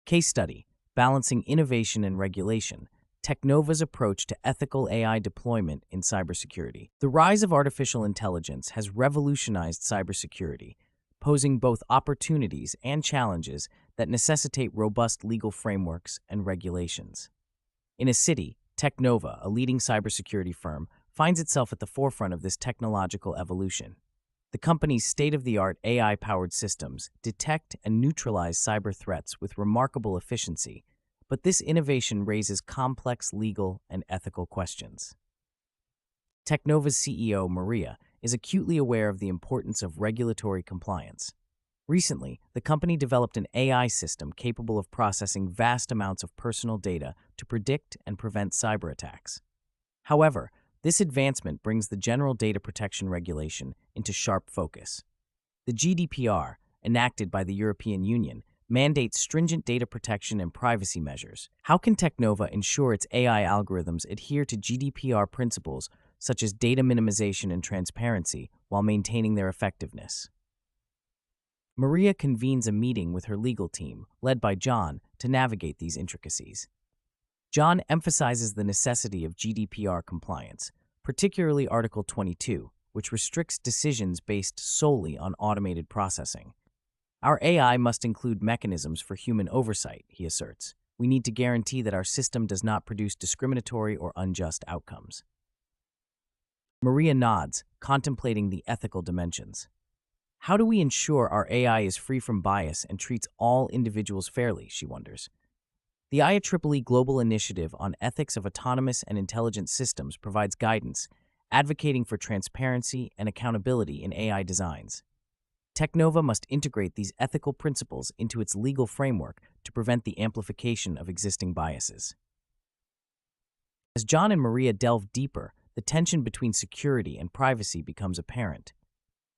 Case study: Balancing Innovation and Regulation. Technova's approach to ethical AI deployment in cybersecurity. The rise of artificial intelligence has revolutionized cybersecurity, posing both opportunities and challenges that necessitate robust legal frameworks and regulations. In a city, Technova, a leading cybersecurity firm, finds itself at the forefront of this technological evolution. The company's state-of-the-art AI-powered systems detect and neutralize cyber threats with remarkable efficiency, but this innovation raises complex legal and ethical questions. Technova's CEO, Maria, is acutely aware of the importance of regulatory compliance. Recently, the company developed an AI system capable of processing vast amounts of personal data to predict and prevent cyber attacks. However, this advancement brings the General Data Protection Regulation into sharp focus. The GDPR, enacted by the European Union, mandates stringent data protection and privacy measures. How can Technova ensure its AI algorithms adhere to GDPR principles such as data minimization and transparency while maintaining their effectiveness? Maria convenes a meeting with her legal team, led by John, to navigate these intricacies. John emphasizes the necessity of GDPR compliance, particularly Article 22, which restricts decisions based solely on automated processing. Our AI must include mechanisms for human oversight, he asserts. We need to guarantee that our system does not produce discriminatory or unjust outcomes. Maria nods, contemplating the ethical dimensions. How do we ensure our AI is free from bias and treats all individuals fairly, she wonders. The IEEE Global Initiative on Ethics of Autonomous and Intelligent Systems provides guidance, advocating for transparency and accountability in AI designs. Technova must integrate these ethical principles into its legal framework to prevent the amplification of existing biases. As John and Maria delve deeper, the tension between security and privacy becomes apparent.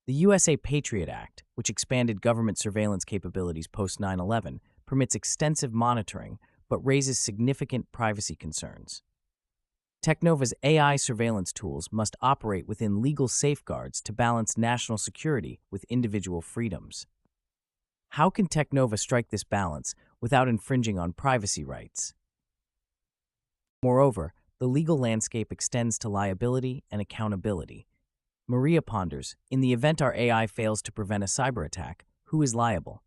The USA Patriot Act, which expanded government surveillance capabilities post 9/11, permits extensive monitoring but raises significant privacy concerns. Technova's AI surveillance tools must operate within legal safeguards to balance national security with individual freedoms. How can Technova strike this balance without infringing on privacy rights? Moreover, the legal landscape extends to liability and accountability. Maria ponders, in the event our AI fails to prevent a cyber attack, who is liable?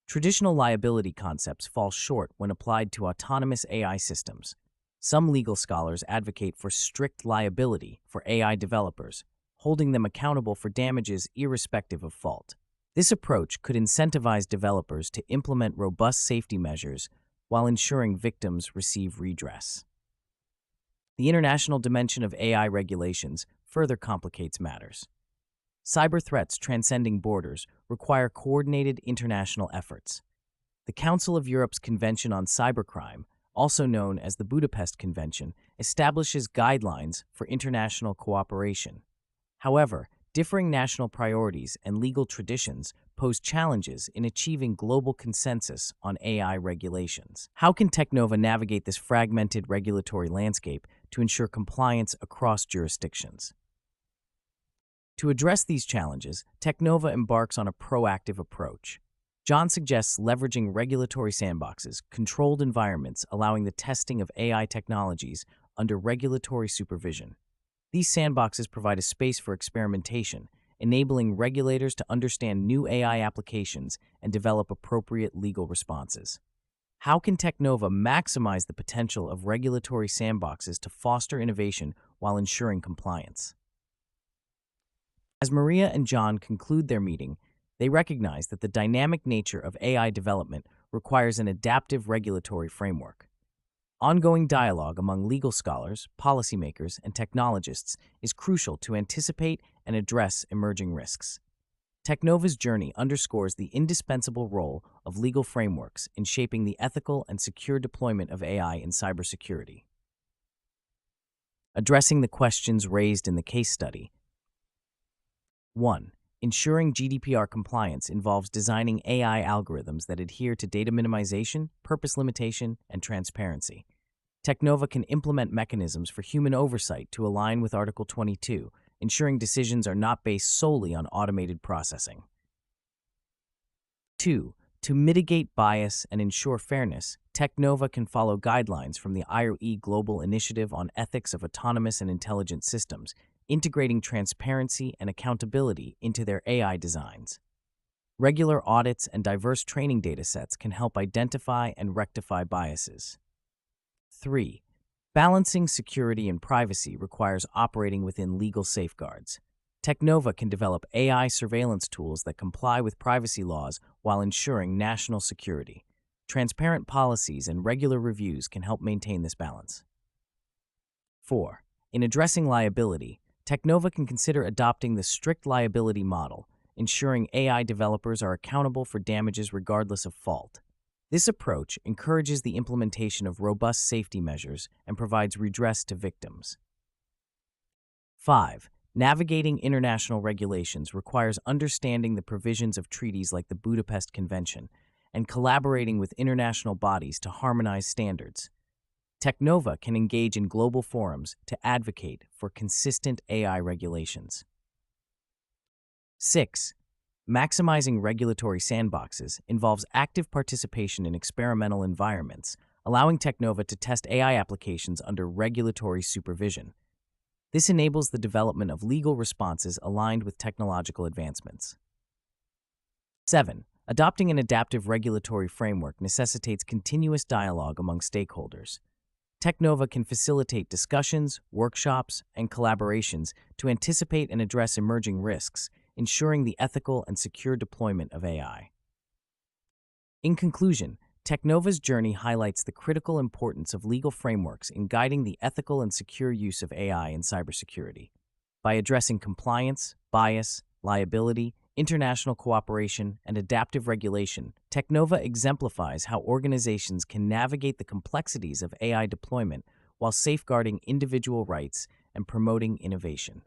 Traditional liability concepts fall short when applied to autonomous AI systems. Some legal scholars advocate for strict liability for AI developers, holding them accountable for damages irrespective of fault. This approach could incentivize developers to implement robust safety measures while ensuring victims receive redress. The international dimension of AI regulations further complicates matters. Cyber threats transcending borders require coordinated international efforts. The Council of Europe's Convention on Cybercrime, also known as the Budapest Convention, establishes guidelines for international cooperation. However, differing national priorities and legal traditions pose challenges in achieving global consensus on AI regulations. How can Technova navigate this fragmented regulatory landscape to ensure compliance across jurisdictions? To address these challenges, Technova embarks on a proactive approach. John suggests leveraging regulatory sandboxes, controlled environments allowing the testing of AI technologies under regulatory supervision. These sandboxes provide a space for experimentation, enabling regulators to understand new AI applications and develop appropriate legal responses. How can Technova maximize the potential of regulatory sandboxes to foster innovation while ensuring compliance? As Maria and John conclude their meeting, they recognize that the dynamic nature of AI development requires an adaptive regulatory framework. Ongoing dialogue among legal scholars, policymakers, and technologists is crucial to anticipate and address emerging risks. Technova's journey underscores the indispensable role of legal frameworks in shaping the ethical and secure deployment of AI in cybersecurity. Addressing the questions raised in the case study. 1. Ensuring GDPR compliance involves designing AI algorithms that adhere to data minimization, purpose limitation, and transparency. Technova can implement mechanisms for human oversight to align with Article 22, ensuring decisions are not based solely on automated processing. 2. To mitigate bias and ensure fairness, Technova can follow guidelines from the IRE Global Initiative on Ethics of Autonomous and Intelligent Systems, integrating transparency and accountability into their AI designs. Regular audits and diverse training datasets can help identify and rectify biases. 3. Balancing security and privacy requires operating within legal safeguards. Technova can develop AI surveillance tools that comply with privacy laws while ensuring national security. Transparent policies and regular reviews can help maintain this balance. 4. In addressing liability, Technova can consider adopting the strict liability model, ensuring AI developers are accountable for damages regardless of fault. This approach encourages the implementation of robust safety measures and provides redress to victims. 5. Navigating international regulations requires understanding the provisions of treaties like the Budapest Convention and collaborating with international bodies to harmonize standards. Technova can engage in global forums to advocate for consistent AI regulations. 6. Maximizing regulatory sandboxes involves active participation in experimental environments, allowing Technova to test AI applications under regulatory supervision. This enables the development of legal responses aligned with technological advancements. 7. Adopting an adaptive regulatory framework necessitates continuous dialogue among stakeholders. Technova can facilitate discussions, workshops, and collaborations to anticipate and address emerging risks, ensuring the ethical and secure deployment of AI. In conclusion, Technova's journey highlights the critical importance of legal frameworks in guiding the ethical and secure use of AI in cybersecurity. By addressing compliance, bias, liability, international cooperation, and adaptive regulation, Technova exemplifies how organizations can navigate the complexities of AI deployment while safeguarding individual rights and promoting innovation.